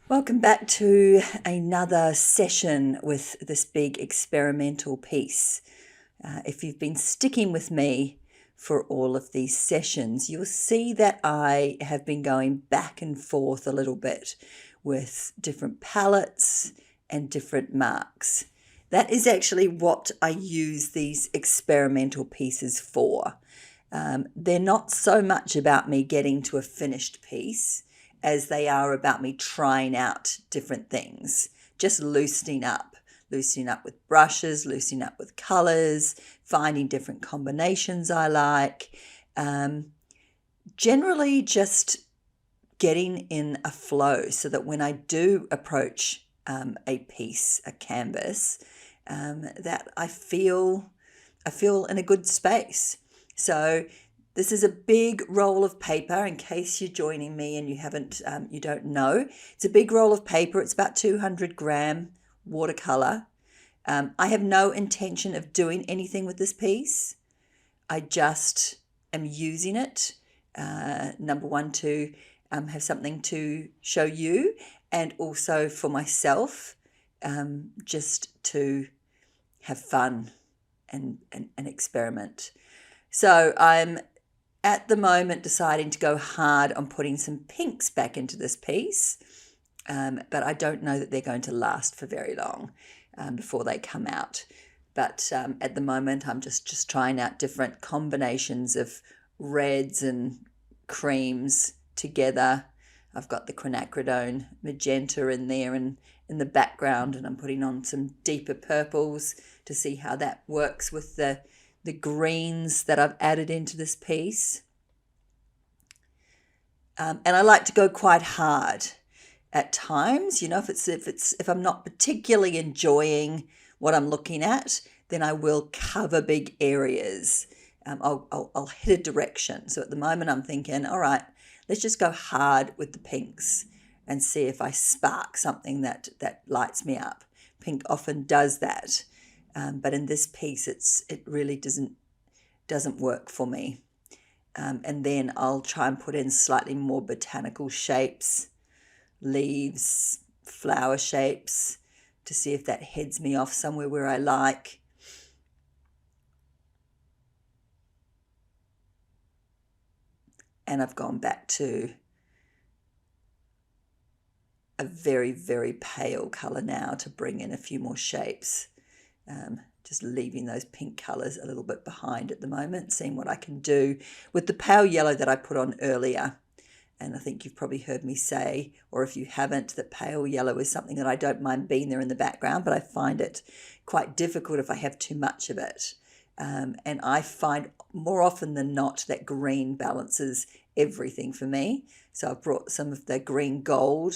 Welcome back to another session with this big experimental piece. If you've been sticking with me for all of these sessions, you'll see that I have been going back and forth a little bit with different palettes and different marks. That is actually what I use these experimental pieces for. They're not so much about me getting to a finished piece as they are about me trying out different things, just loosening up with brushes, loosening up with colors, finding different combinations I like. Generally just getting in a flow so that when I do approach a piece, a canvas, that I feel in a good space. So this is a big roll of paper, in case you're joining me and you don't know. It's a big roll of paper. It's about 200-gram watercolor. I have no intention of doing anything with this piece. I just am using it, number one, to have something to show you, and also for myself, just to have fun and experiment. So I'm at the moment deciding to go hard on putting some pinks back into this piece, but I don't know that they're going to last for very long before they come out. But at the moment I'm just trying out different combinations of reds and creams together. I've got the quinacridone magenta in there and in the background, and I'm putting on some deeper purples to see how that works with the greens that I've added into this piece. And I like to go quite hard at times. If I'm not particularly enjoying what I'm looking at, then I will cover big areas. I'll hit a direction. So at the moment I'm thinking, all right, let's just go hard with the pinks and see if I spark something that lights me up. Pink often does that. But in this piece, it really doesn't work for me. And then I'll try and put in slightly more botanical shapes, leaves, flower shapes, to see if that heads me off somewhere where I like. And I've gone back to a very, very pale color now to bring in a few more shapes. Just leaving those pink colours a little bit behind at the moment, seeing what I can do with the pale yellow that I put on earlier. And I think you've probably heard me say, or if you haven't, that pale yellow is something that I don't mind being there in the background, but I find it quite difficult if I have too much of it. And I find more often than not that green balances everything for me. So I've brought some of the green gold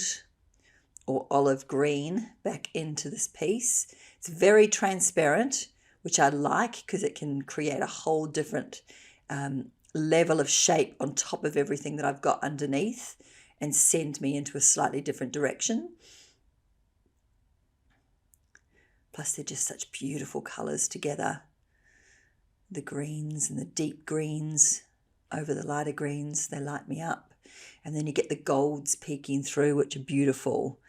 or olive green back into this piece. It's very transparent, which I like because it can create a whole different level of shape on top of everything that I've got underneath and send me into a slightly different direction. Plus they're just such beautiful colours together. The greens and the deep greens over the lighter greens, they light me up. And then you get the golds peeking through, which are beautiful.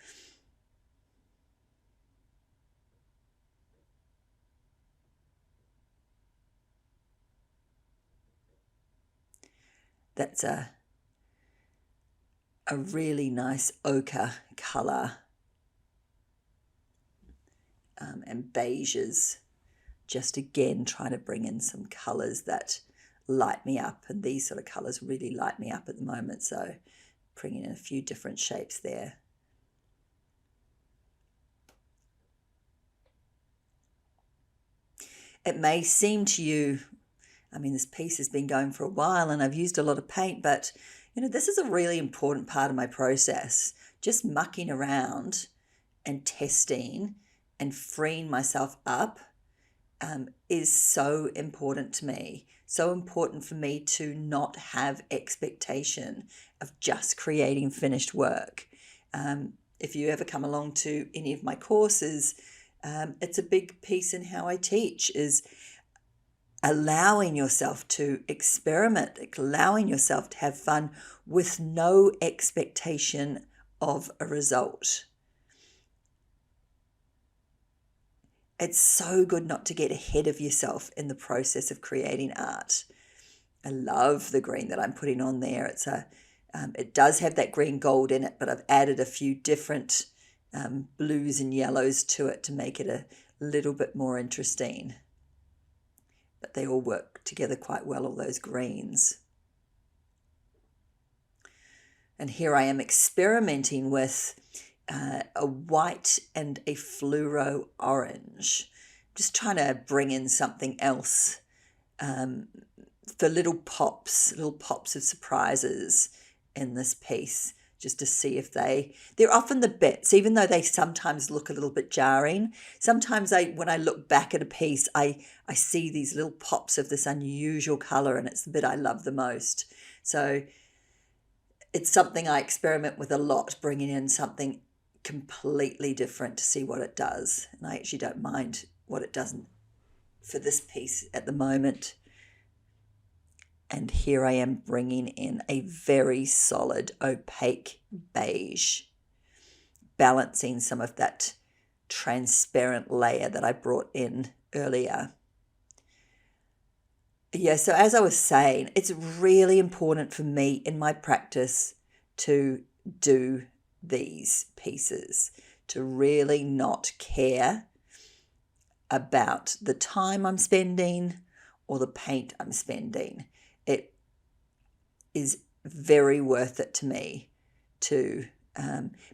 That's a really nice ochre colour, and beiges, just again trying to bring in some colours that light me up, and these sort of colours really light me up at the moment, so bringing in a few different shapes there. It may seem to you, I mean, this piece has been going for a while and I've used a lot of paint, but this is a really important part of my process. Just mucking around and testing and freeing myself up is so important to me. So important for me to not have expectation of just creating finished work. If you ever come along to any of my courses, it's a big piece in how I teach, is allowing yourself to experiment, allowing yourself to have fun with no expectation of a result. It's so good not to get ahead of yourself in the process of creating art. I love the green that I'm putting on there. It does have that green gold in it, but I've added a few different blues and yellows to it to make it a little bit more interesting. But they all work together quite well, all those greens. And here I am experimenting with a white and a fluoro orange. Just trying to bring in something else for little pops of surprises in this piece, just to see if they're often the bits, even though they sometimes look a little bit jarring. Sometimes when I look back at a piece, I see these little pops of this unusual color, and it's the bit I love the most. So it's something I experiment with a lot, bringing in something completely different to see what it does. And I actually don't mind what it doesn't for this piece at the moment. And here I am bringing in a very solid opaque beige, balancing some of that transparent layer that I brought in earlier. Yeah, so as I was saying, it's really important for me in my practice to do these pieces, to really not care about the time I'm spending or the paint I'm spending. It is very worth it to me to,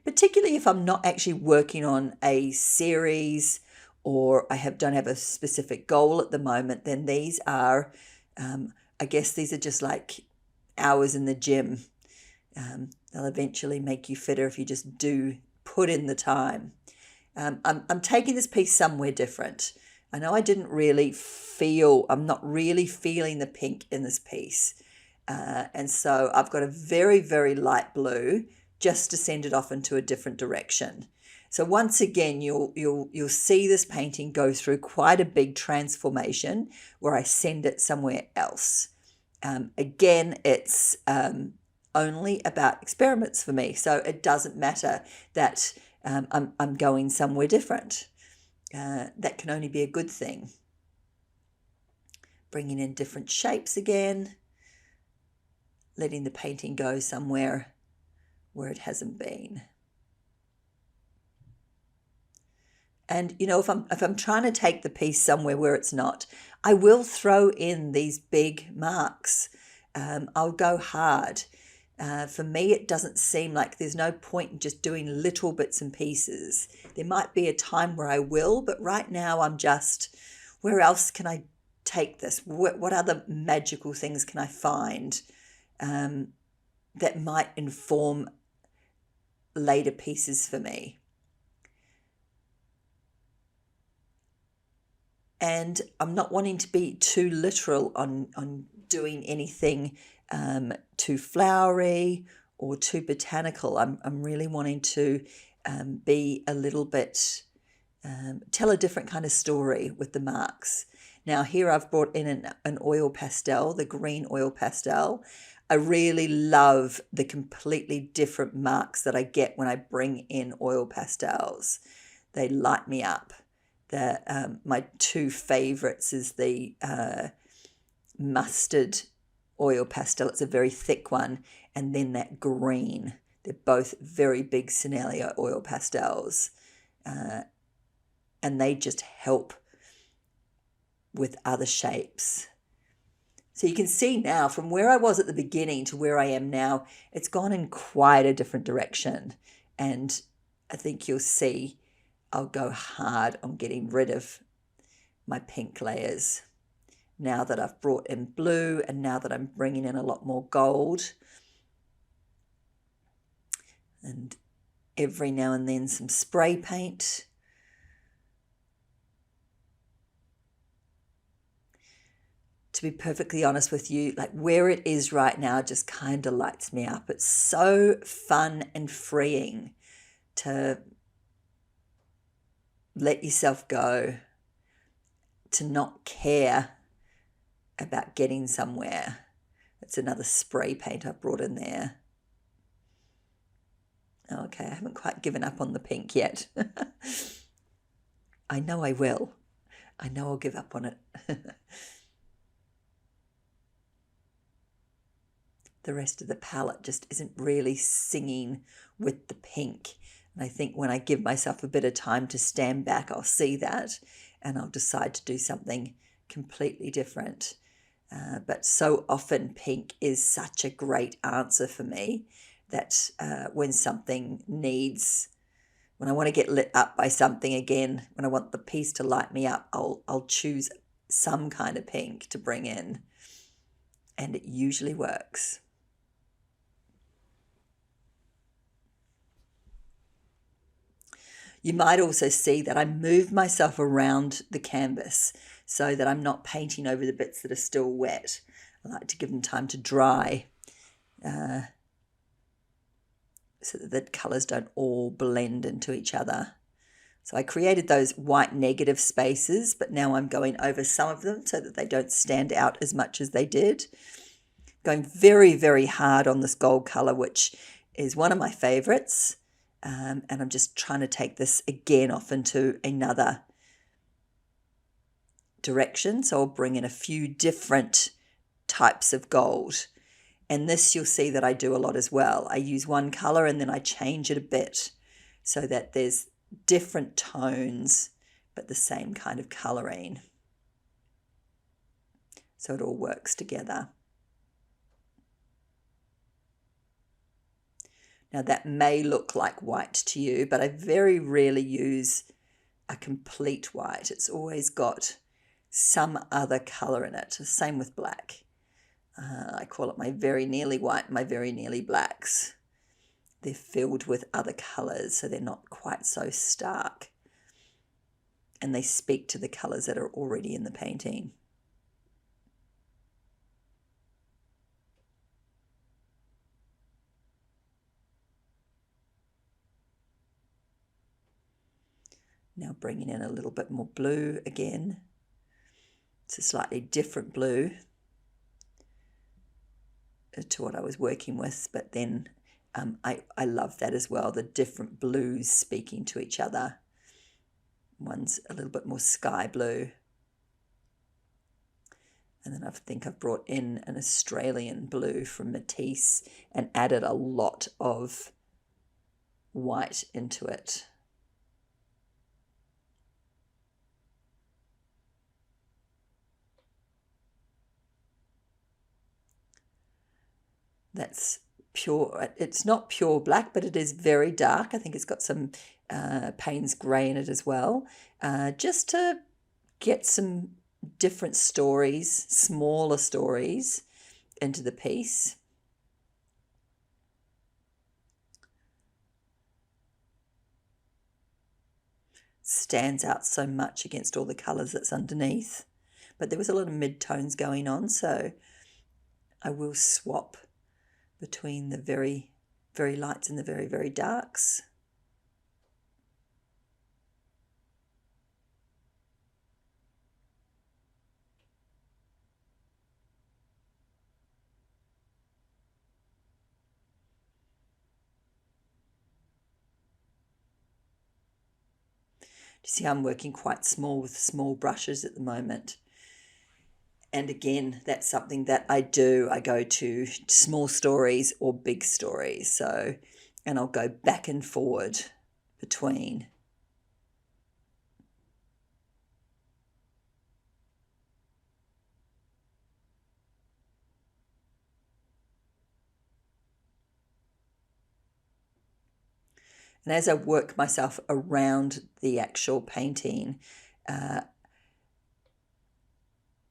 particularly if I'm not actually working on a series or don't have a specific goal at the moment, then these are, I guess these are just like hours in the gym. They'll eventually make you fitter if you just do put in the time. I'm taking this piece somewhere different. I know I'm not really feeling the pink in this piece. And so I've got a very, very light blue just to send it off into a different direction. So once again, you'll see this painting go through quite a big transformation where I send it somewhere else. Again, it's only about experiments for me, so it doesn't matter that I'm going somewhere different. That can only be a good thing. Bringing in different shapes again, letting the painting go somewhere where it hasn't been. And if I'm trying to take the piece somewhere where it's not, I will throw in these big marks. I'll go hard. For me, it doesn't seem like there's no point in just doing little bits and pieces. There might be a time where I will, but right now I'm just, where else can I take this? What other magical things can I find that might inform later pieces for me? And I'm not wanting to be too literal on doing anything too flowery or too botanical. I'm really wanting to be a little bit, tell a different kind of story with the marks. Now here I've brought in an oil pastel, the green oil pastel. I really love the completely different marks that I get when I bring in oil pastels. They light me up. My two favorites is the mustard oil pastel. It's a very thick one, and then that green. They're both very big Sennelier oil pastels, and they just help with other shapes. So you can see now from where I was at the beginning to where I am now, it's gone in quite a different direction, and I think you'll see I'll go hard on getting rid of my pink layers now that I've brought in blue and now that I'm bringing in a lot more gold. And every now and then some spray paint. To be perfectly honest with you, like where it is right now just kind of lights me up. It's so fun and freeing to let yourself go, to not care about getting somewhere. It's another spray paint I brought in there. Oh, Okay, I haven't quite given up on the pink yet. I know I will. I know I'll give up on it. The rest of the palette just isn't really singing with the pink. And I think when I give myself a bit of time to stand back, I'll see that and I'll decide to do something completely different. But so often pink is such a great answer for me that when I want to get lit up by something again, when I want the piece to light me up, I'll choose some kind of pink to bring in, and it usually works. You might also see that I move myself around the canvas so that I'm not painting over the bits that are still wet. I like to give them time to dry so that the colours don't all blend into each other. So I created those white negative spaces, but now I'm going over some of them so that they don't stand out as much as they did. Going very, very hard on this gold colour, which is one of my favourites. And I'm just trying to take this again off into another direction. So I'll bring in a few different types of gold. And this you'll see that I do a lot as well. I use one colour and then I change it a bit so that there's different tones but the same kind of colouring. So it all works together. Now that may look like white to you, but I very rarely use a complete white. It's always got some other colour in it. Same with black. I call it my very nearly white, my very nearly blacks. They're filled with other colours, so they're not quite so stark. And they speak to the colours that are already in the painting. Now bringing in a little bit more blue again. It's a slightly different blue to what I was working with, but then I love that as well, the different blues speaking to each other. One's a little bit more sky blue. And then I think I've brought in an Australian blue from Matisse and added a lot of white into it. That's pure, it's not pure black, but it is very dark. I think it's got some Payne's grey in it as well, just to get some different stories, smaller stories into the piece. Stands out so much against all the colours that's underneath. But there was a lot of mid-tones going on, so I will swap between the very, very lights and the very, very darks. You see, I'm working quite small with small brushes at the moment. And again, that's something that I do. I go to small stories or big stories. So, and I'll go back and forward between. And as I work myself around the actual painting,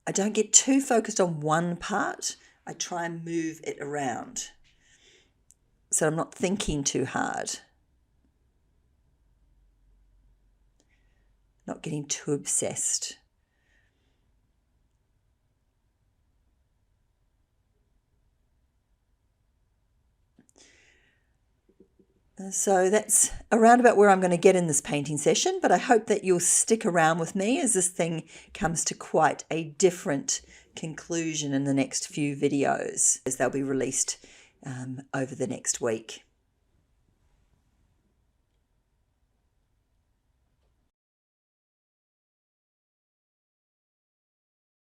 I don't get too focused on one part. I try and move it around so I'm not thinking too hard. Not getting too obsessed. So that's around about where I'm going to get in this painting session, but I hope that you'll stick around with me as this thing comes to quite a different conclusion in the next few videos, as they'll be released over the next week.